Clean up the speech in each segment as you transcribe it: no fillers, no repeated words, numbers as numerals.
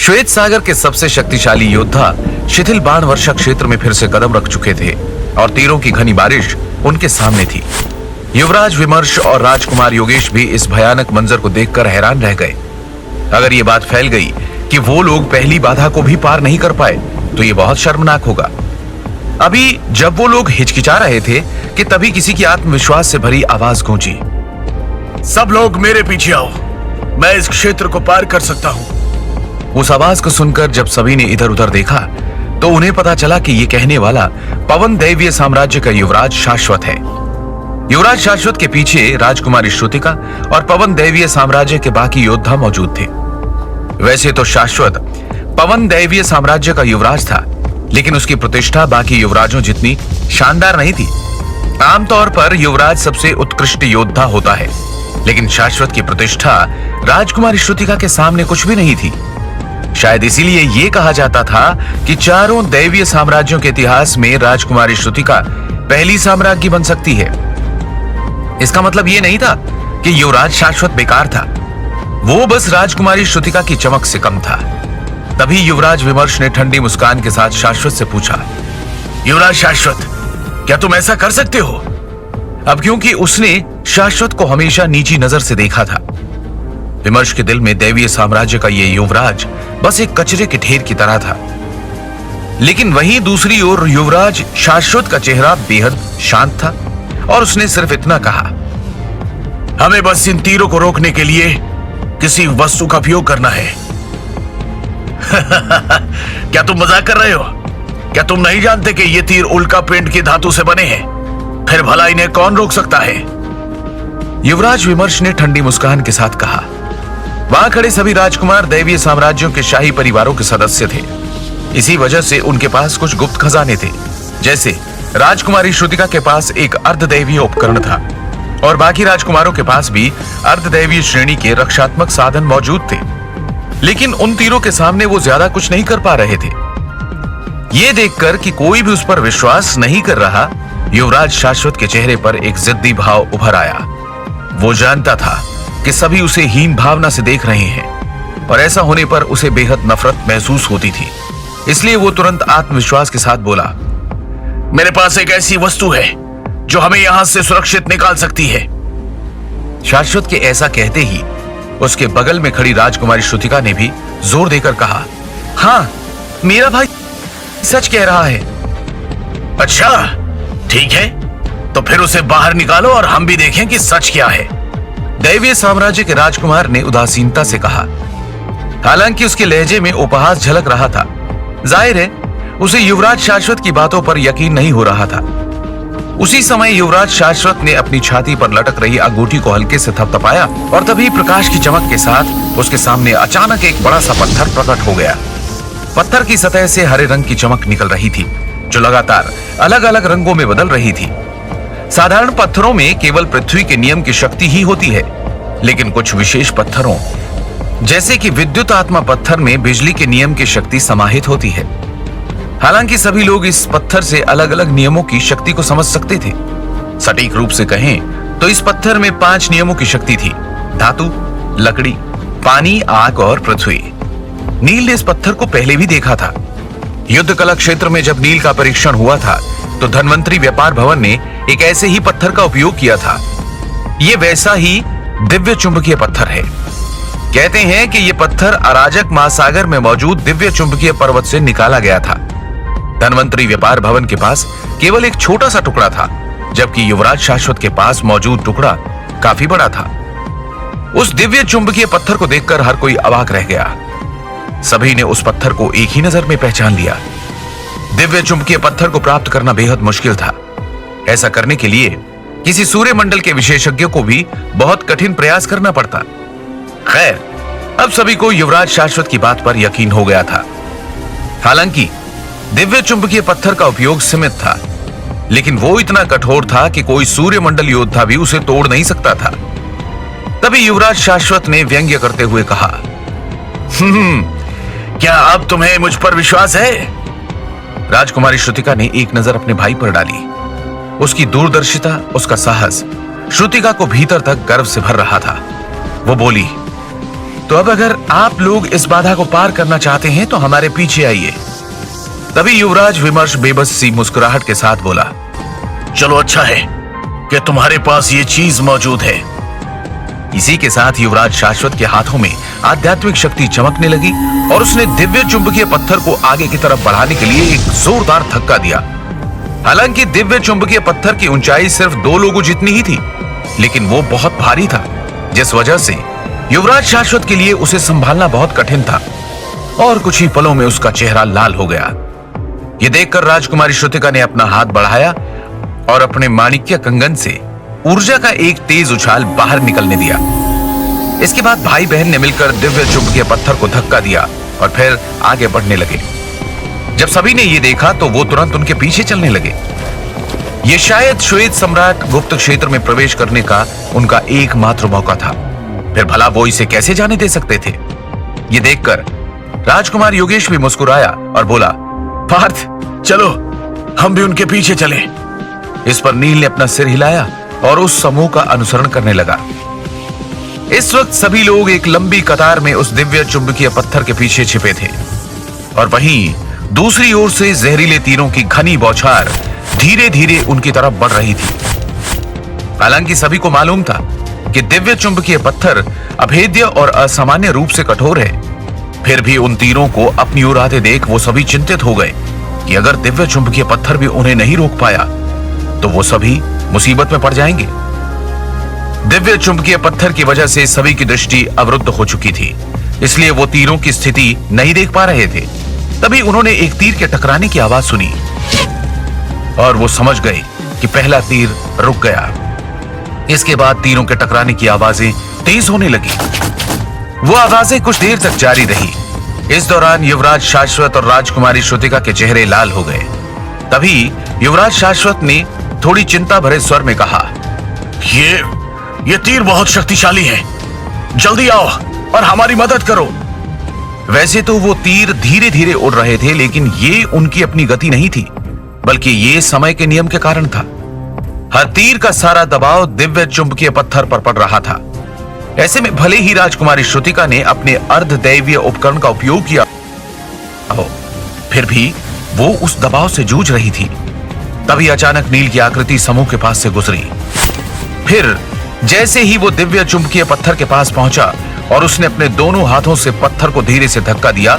श्वेत सागर के सबसे शक्तिशाली योद्धा शिथिल बाण वर्षा क्षेत्र में फिर से कदम रख चुके थे और तीरों की घनी बारिश उनके सामने थी। युवराज विमर्श और राजकुमार योगेश भी इस भयानक मंजर को देखकर हैरान रह गए। अगर ये बात फैल गई कि वो लोग पहली बाधा को भी पार नहीं कर पाए तो ये बहुत शर्मनाक होगा। अभी जब वो लोग हिचकिचा रहे थे कि तभी किसी की आत्मविश्वास से भरी आवाज गूंजी, सब लोग मेरे पीछे आओ, मैं इस क्षेत्र को पार कर सकता हूं। उस आवाज को सुनकर जब सभी ने इधर उधर देखा तो उन्हें पता चला कि ये कहने वाला पवन दैवीय साम्राज्य का युवराज शाश्वत है। युवराज शाश्वत के पीछे राजकुमारी श्रुतिका और पवन दैवीय साम्राज्य के बाकी योद्धा मौजूद थे। वैसे तो शाश्वत पवन दैवीय साम्राज्य का युवराज था, लेकिन उसकी प्रतिष्ठा बाकी युवराजों जितनी शानदार नहीं थी। आमतौर पर युवराज सबसे उत्कृष्ट योद्धा होता है, लेकिन शाश्वत की प्रतिष्ठा राजकुमारी श्रुतिका के सामने कुछ भी नहीं थी। शायद इसीलिए यह कहा जाता था कि चारों दैवीय साम्राज्यों के इतिहास में राजकुमारी श्रुतिका पहली साम्राज्ञी बन सकती है। इसका मतलब यह नहीं था कि युवराज शाश्वत बेकार था, वो बस राजकुमारी श्रुतिका की चमक से कम था। तभी युवराज विमर्श ने ठंडी मुस्कान के साथ शाश्वत से पूछा, युवराज शाश्वत, क्या तुम ऐसा कर सकते हो? अब क्योंकि उसने शाश्वत को हमेशा नीची नजर से देखा था। विमर्श के दिल में दैवीय साम्राज्य का यह युवराज बस एक कचरे के ढेर की तरह था। लेकिन वहीं दूसरी ओर युवराज शाश्वत का चेहरा बेहद शांत था और उसने सिर्फ इतना कहा, हमें बस इन तीरों को रोकने के लिए किसी वस्तु का उपयोग करना है। क्या तुम मजाक कर रहे हो? क्या तुम नहीं जानते कि ये तीर उल्का पिंड की धातु से बने हैं? फिर भला इन्हें कौन रोक सकता है? युवराज विमर्श ने ठंडी मुस्कान के साथ कहा। वहां खड़े सभी राजकुमार दैवीय साम्राज्यों के शाही परिवारों के सदस्य थे। इसी वजह से उनके पास कुछ गुप्त खजाने थे। जैसे राजकुमारी श्रुतिका के पास एक अर्धदैवीय उपकरण था और बाकी राजकुमारों के पास भी अर्धदैवीय श्रेणी के रक्षात्मक साधन मौजूद थे। लेकिन उन तीरों के सामने वो ज्यादा कुछ नहीं कर पा रहे थे। ये देखकर कि कोई भी उस पर विश्वास नहीं कर रहा, युवराज शाश्वत के चेहरे पर एक जिद्दी भाव उभर आया। वो जानता था कि सभी उसे हीन भावना से देख रहे हैं और ऐसा होने पर उसे बेहद नफरत महसूस होती थी। इसलिए वो तुरंत आत्मविश्वास के साथ बोला, मेरे पास एक ऐसी वस्तु है जो हमें यहां से सुरक्षित निकाल सकती है। शाश्वत के ऐसा कहते ही उसके बगल में खड़ी राजकुमारी श्रुतिका ने भी जोर देकर कहा, हाँ, मेरा भाई सच कह रहा है। अच्छा, ठीक है, तो फिर उसे बाहर निकालो और हम भी देखें कि सच क्या है। दैवीय साम्राज्य के राजकुमार ने उदासीनता से कहा। हालांकि उसके लहजे में उपहास झलक रहा था। जाहिर है उसे युवराज शाश्वत की बातों पर यकीन नहीं हो रहा था। उसी समय युवराज शाश्वत ने अपनी छाती पर लटक रही अंगूठी को हल्के से थपथपाया और तभी प्रकाश की चमक के साथ उसके सामने अचानक एक बड़ा सा पत्थर प्रकट हो गया। पत्थर की सतह से हरे रंग की चमक निकल रही थी, जो लगातार अलग अलग रंगों में बदल रही थी। साधारण पत्थरों में केवल पृथ्वी के नियम की शक्ति ही होती है, लेकिन कुछ विशेष पत्थरों जैसे कि विद्युत आत्मा पत्थर में बिजली के नियम की शक्ति समाहित होती है। हालांकि सभी लोग इस पत्थर से अलग अलग नियमों की शक्ति को समझ सकते थे। सटीक रूप से कहें तो इस पत्थर में 5 नियमों की शक्ति थी: धातु, लकड़ी, पानी, आग और पृथ्वी। नील ने इस पत्थर को पहले भी देखा था। युद्ध कला क्षेत्र में जब नील का परीक्षण हुआ था तो धनवंतरी व्यापार भवन ने एक ऐसे ही पत्थर का उपयोग किया था। यह वैसा ही दिव्य चुंबकीय पत्थर है। कहते हैं कि यह पत्थर अराजक महासागर में मौजूद दिव्य चुंबकीय पर्वत से निकाला गया था। धनवंतरी व्यापार भवन के पास केवल एक छोटा सा टुकड़ा था, जबकि युवराज शाश्वत के पास मौजूद टुकड़ा काफी बड़ा था। उस दिव्य चुंबकीय पत्थर को देखकर हर कोई अवाक रह गया। सभी ने उस पत्थर को एक ही नजर में पहचान लिया। दिव्य चुंबकीय पत्थर को प्राप्त करना बेहद मुश्किल था। ऐसा करने के लिए किसी सूर्यमंडल के विशेषज्ञ को भी बहुत कठिन प्रयास करना पड़ता। खैर, अब सभी को युवराज शाश्वत की बात पर यकीन हो गया था। हालांकि दिव्य चुंबकीय पत्थर का उपयोग सीमित था, लेकिन वो इतना कठोर था कि कोई सूर्यमंडल योद्धा भी उसे तोड़ नहीं सकता था। तभी युवराज शाश्वत ने व्यंग्य करते हुए कहा, क्या अब तुम्हें मुझ पर विश्वास है? राजकुमारी श्रुतिका ने एक नजर अपने भाई पर डाली। उसकी दूरदर्शिता, उसका साहस श्रुतिका को भीतर तक गर्व से भर रहा था। वो बोली, तो अब अगर आप लोग इस बाधा को पार करना चाहते हैं तो हमारे पीछे आइए। तभी युवराज विमर्श बेबस सी मुस्कुराहट के साथ बोला, चलो अच्छा है कि तुम्हारे पास ये चीज मौजूद है। इसी के साथ युवराज शाश्वत के हाथों में आध्यात्मिक शक्ति चमकने लगी और उसने दिव्य चुंबकीय पत्थर को आगे की तरफ बढ़ाने के लिए एक जोरदार धक्का दिया। हालांकि दिव्य चुंबकीय पत्थर की ऊंचाई सिर्फ 2 लोगों जितनी ही थी, लेकिन वो बहुत भारी था, जिस वजह से युवराज शाश्वत के लिए उसे संभालना बहुत कठिन था और कुछ ही पलों में उसका चेहरा लाल हो गया। ये देखकर राजकुमारी श्रुतिका ने अपना हाथ बढ़ाया और अपने माणिक्य कंगन से ऊर्जा का एक तेज उछाल बाहर निकलने दिया। इसके बाद भाई बहन ने मिलकर दिव्य चुंबकीय पत्थर को धक्का दिया और फिर आगे बढ़ने लगे। जब सभी ने ये देखा तो वो तुरंत उनके पीछे चलने लगे। ये शायद श्वेत सम्राट गुप्त क्षेत्र में प्रवेश करने का उनका एकमात्र मौका था, फिर भला वो इसे कैसे जाने दे सकते थे। ये देखकर राजकुमार योगेश भी मुस्कुराया और बोला, पार्थ चलो हम भी उनके पीछे चले। इस पर नील ने अपना सिर हिलाया और उस समूह का अनुसरण करने लगा। इस वक्त सभी लोग एक लंबी कतार में उस दिव्य चुंबकीय पत्थर के पीछे छिपे थे और वहीं दूसरी ओर से जहरीले तीरों की घनी बौछार धीरे धीरे उनकी तरफ बढ़ रही थी। हालांकि सभी को मालूम था कि दिव्य चुंबकीय पत्थर अभेद्य और असामान्य रूप से कठोर है, फिर भी उन तीरों को अपनी ओर आते देख वो सभी चिंतित हो गए कि अगर दिव्य चुंबकीय पत्थर भी उन्हें नहीं रोक पाया तो वो सभी मुसीबत में पड़ जाएंगे। दिव्य चुंबकीय पत्थर की वजह से सभी की दृष्टि अवरुद्ध हो चुकी थी, इसलिए वो तीरों की स्थिति नहीं देख पा रहे थे। तभी उन्होंने एक तीर के टकराने की आवाज सुनी और वो समझ गए कि पहला तीर रुक गया। इसके बाद तीरों के टकराने की आवाजें तेज होने लगी। वो आवाजें कुछ देर तक जारी रही। इस दौरान युवराज शाश्वत और राजकुमारी श्रुतिका के चेहरे लाल हो गए। तभी युवराज शाश्वत ने थोड़ी चिंता भरे स्वर में कहा, ये तीर बहुत शक्तिशाली है, जल्दी आओ और हमारी मदद करो। वैसे तो वो तीर धीरे धीरे उड़ रहे थे, लेकिन ये उनकी अपनी गति नहीं थी, बल्कि ये समय के नियम के कारण था। हर तीर का सारा दबाव दिव्य चुंबकीय पत्थर पर पड़ रहा था। ऐसे में भले ही राजकुमारी श्रुतिका ने अपने अर्धदैवीय उपकरण का उपयोग किया हो, फिर भी वो उस दबाव से जूझ रही थी। तभी अचानक नील की आकृति समूह के पास से गुजरी। फिर जैसे ही वो दिव्य चुंबकीय पत्थर के पास पहुंचा और उसने अपने दोनों हाथों से पत्थर को धीरे से धक्का दिया,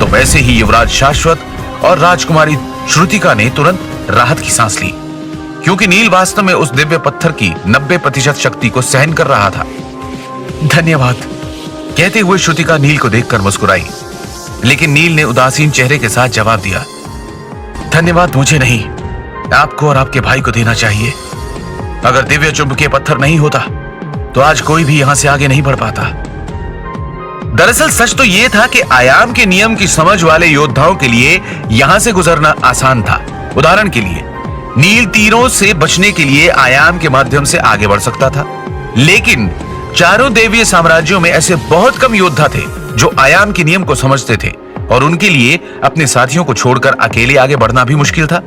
तो वैसे ही युवराज शाश्वत और राजकुमारी श्रुतिका ने तुरंत राहत की सांस ली, क्योंकि नील वास्तव में उस दिव्य पत्थर की 90% शक्ति को सहन कर रहा था। धन्यवाद, कहते हुए श्रुतिका नील को देखकर मुस्कुराई, लेकिन नील ने उदासीन चेहरे के साथ जवाब दिया, धन्यवाद मुझे नहीं, आपको और आपके भाई को देना चाहिए। अगर दिव्य चुंबकीय पत्थर नहीं होता तो आज कोई भी यहां से आगे नहीं बढ़ पाता। दरअसल सच तो यह था कि आयाम के नियम की समझ वाले योद्धाओं के लिए यहां से गुजरना आसान था। उदाहरण के लिए नील तीरों से बचने के लिए आयाम के माध्यम से आगे बढ़ सकता था, लेकिन चारों देवीय साम्राज्यों में ऐसे बहुत कम योद्धा थे जो आयाम के नियम को समझते थे, और उनके लिए अपने साथियों को छोड़कर अकेले आगे बढ़ना भी मुश्किल था।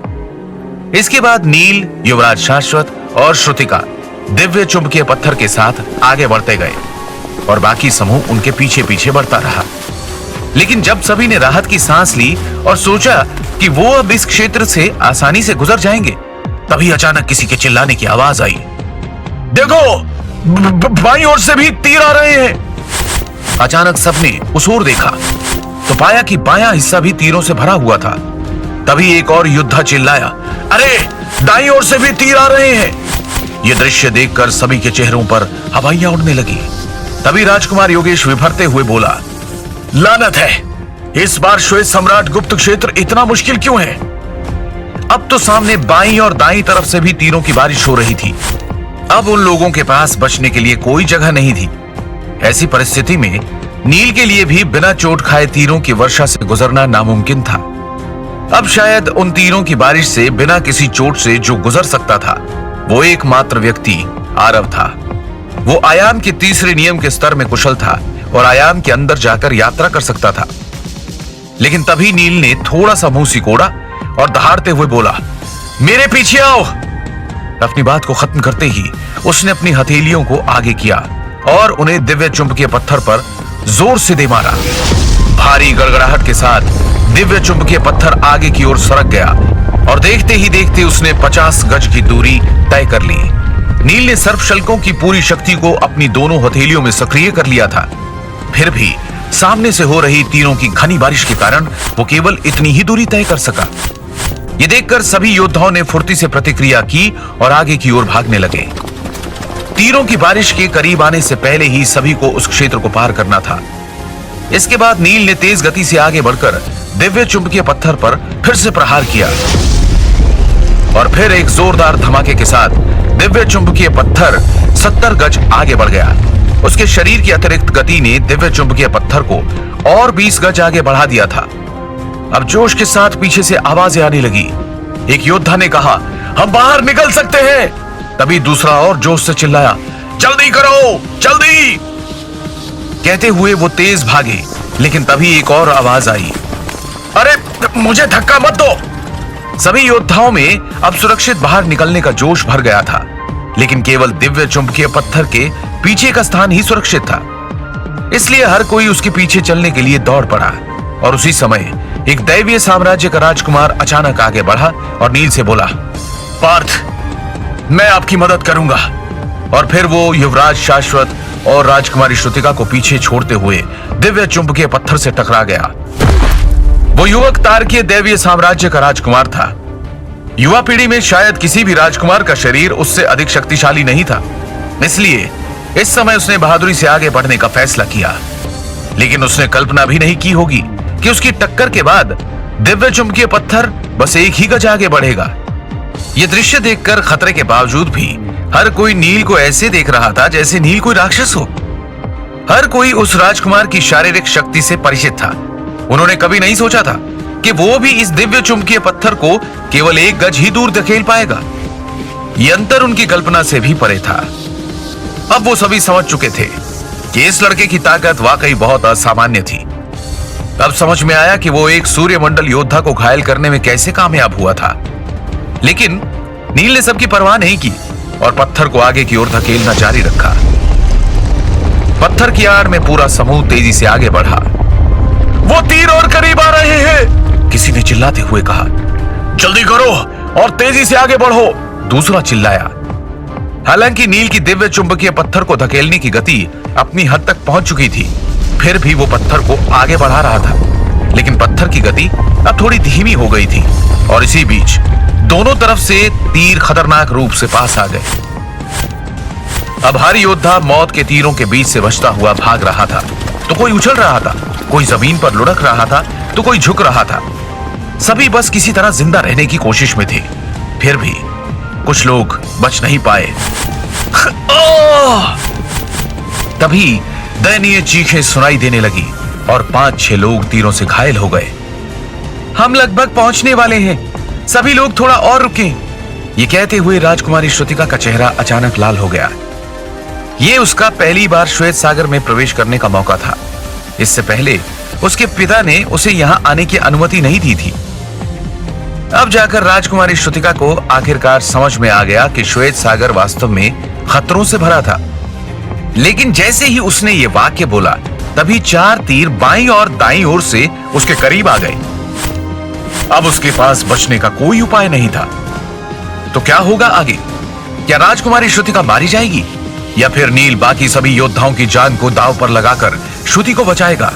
इसके बाद नील, युवराज शाश्वत और श्रुतिका दिव्य चुंबकीय पत्थर के साथ आगे बढ़ते गए और बाकी समूह उनके पीछे पीछे बढ़ता रहा। लेकिन जब सभी ने राहत की सांस ली और सोचा कि वो अब इस क्षेत्र से आसानी से गुजर जाएंगे, तभी अचानक किसी के चिल्लाने की आवाज आई, देखो बाईं ओर से भी तीर आ रहे हैं। अचानक सबने उस ओर देखा तो पाया कि बायां हिस्सा भी तीरों से भरा हुआ था। तभी एक और योद्धा चिल्लाया, अरे दाईं ओर से भी तीर आ रहे हैं। यह दृश्य देखकर सभी के चेहरों पर हवाइयां उड़ने लगी। तभी राजकुमार योगेश विभरते हुए बोला, लानत है, इस बार श्वेत सम्राट गुप्त क्षेत्र इतना मुश्किल क्यों है? अब तो सामने बाईं और दाईं तरफ से भी तीरों की बारिश हो रही थी। अब उन लोगों के पास बचने के लिए कोई जगह नहीं थी। ऐसी परिस्थिति में नील के लिए भी बिना चोट खाए तीरों की वर्षा से गुजरना नामुमकिन था। अब शायद उन तीरों की बारिश से बिना किसी चोट से जो गुजर सकता था वो एकमात्र व्यक्ति आरव था। वो आयाम के तीसरे नियम के स्तर में कुशल था और आयाम के अंदर जाकर यात्रा कर सकता था। लेकिन तभी नील ने थोड़ा सा मुंह सिकोड़ा और दहाड़ते हुए बोला, मेरे पीछे आओ। अपनी बात को खत्म करते ही उसने अपनी हथेलियों को आगे किया और उन्हें दिव्य चुंबकीय पत्थर पर जोर से दे मारा। भारी गड़गड़ाहट के साथ दिव्य चुंबकीय पत्थर आगे की ओर सरक गया और देखते ही देखते उसने 50 गज की दूरी तय कर ली। नील ने सर्पशल्कों की पूरी शक्ति को अपनी दोनों हथेलियों में सक्रिय कर लिया था। फिर भी सामने से हो रही तीरों की घनी बारिश के कारण वो केवल इतनी ही दूरी तय कर सका। ये देखकर सभी योद्धाओं ने फुर्ती से प्रतिक्रिया की और आगे की ओर भागने लगे। तीरों की बारिश के करीब आने से पहले ही सभी को उस क्षेत्र को पार करना था। इसके बाद नील ने तेज गति से आगे बढ़कर दिव्य चुंबकीय पत्थर पर फिर से प्रहार किया और फिर एक जोरदार धमाके के साथ दिव्य चुंबकीय पत्थर 70 गज आगे बढ़ गया। उसके शरीर की अतिरिक्त गति ने दिव्य चुंबकीय पत्थर को और 20 गज आगे बढ़ा दिया था। अब जोश के साथ पीछे से आवाजें आने लगी। एक योद्धा ने कहा, हम बाहर निकल सकते हैं। तभी दूसरा और जोश से चिल्लाया, जल्दी करो, जल्दी। कहते हुए वो तेज भागे, लेकिन तभी एक और आवाज आई, अरे मुझे धक्का मत दो। सभी योद्धाओं में अब सुरक्षित बाहर निकलने का जोश भर गया था, लेकिन केवल दिव्य चुंबकीय पत्थर के पीछे का स्थान ही सुरक्षित था। इसलिए हर कोई उसके पीछे चलने के लिए दौड़ पड़ा और उसी समय एक दैवीय साम्राज्य का राजकुमार अचानक आगे बढ़ा और नील से बोला, पार्थ, मैं आपकी मदद करूंगा। और फिर वो युवराज शाश्वत और राजकुमारी श्रुतिका को पीछे छोड़ते हुए दिव्य चुंबकीय पत्थर से टकरा गया। वो युवक तारकीय दैवीय साम्राज्य का राजकुमार था। युवा पीढ़ी में शायद किसी भी राजकुमार का शरीर उससे अधिक शक्तिशाली नहीं था, इसलिए इस समय उसने बहादुरी से आगे बढ़ने का फैसला किया। लेकिन उसने कल्पना भी नहीं की होगी कि उसकी टक्कर के बाद दिव्य चुंबकीय पत्थर बस एक ही गज आगे बढ़ेगा। यह दृश्य देखकर खतरे के बावजूद भी हर कोई नील को ऐसे देख रहा था जैसे नील कोई राक्षस हो। हर कोई उस राजकुमार की शारीरिक शक्ति से परिचित था। उन्होंने कभी नहीं सोचा था कि वो भी इस दिव्य चुंबकीय पत्थर को केवल एक गज ही दूर धकेल पाएगा। यह अंतर उनकी कल्पना से भी परे था। अब वो सभी समझ चुके थे कि इस लड़के की ताकत वाकई बहुत असामान्य थी। अब समझ में आया कि वो एक सूर्यमंडल योद्धा को घायल करने में कैसे कामयाब हुआ था। लेकिन नील ने सबकी परवाह नहीं की और पत्थर को आगे की ओर धकेलना जारी रखा। पत्थर की आड़ में पूरा समूह तेजी से आगे बढ़ा। वो तीर और करीब आ रहे हैं, किसी ने चिल्लाते हुए कहा। जल्दी करो और तेजी से आगे बढ़ो, दूसरा चिल्लाया। हालांकि नील की दिव्य चुंबकीय पत्थर को धकेलने की गति अपनी हद तक पहुंच चुकी थी, फिर भी वो पत्थर को आगे बढ़ा रहा था। लेकिन पत्थर की गति अब थोड़ी धीमी हो गई थी और इसी बीच दोनों तरफ से तीर खतरनाक रूप से पास आ गए। अब हर योद्धा मौत के तीरों के बीच से बचता हुआ भाग रहा था। तो कोई उछल रहा था, कोई जमीन पर लुढ़क रहा था, तो कोई झुक रहा था। सभी बस किसी तरह जिंदा रहने की कोशिश में थे। फिर भी कुछ लोग बच नहीं पाए। तभी दयनीय चीखें सुनाई देने लगी और 5-6 लोग तीरों से घायल हो गए। हम लगभग पहुंचने वाले हैं, सभी लोग थोड़ा और रुकें। ये कहते हुए राजकुमारी श्रुतिका का चेहरा अचानक लाल हो गया। ये उसका पहली बार श्वेत सागर में प्रवेश करने का मौका था। इससे पहले उसके पिता ने उसे यहां आने की अनुमति नहीं दी थी। अब जाकर राजकुमारी श्रुतिका को आखिरकार समझ में आ गया कि श्वेत सागर वास्तव में खतरों से भरा था। लेकिन जैसे ही उसने ये वाक्य बोला, तभी 4 तीर बाईं और दाईं ओर से उसके करीब आ गए। अब उसके पास बचने का कोई उपाय नहीं था। तो क्या होगा आगे? क्या राजकुमारी श्रुतिका मारी जाएगी या फिर नील बाकी सभी योद्धाओं की जान को दांव पर लगाकर श्रुति को बचाएगा?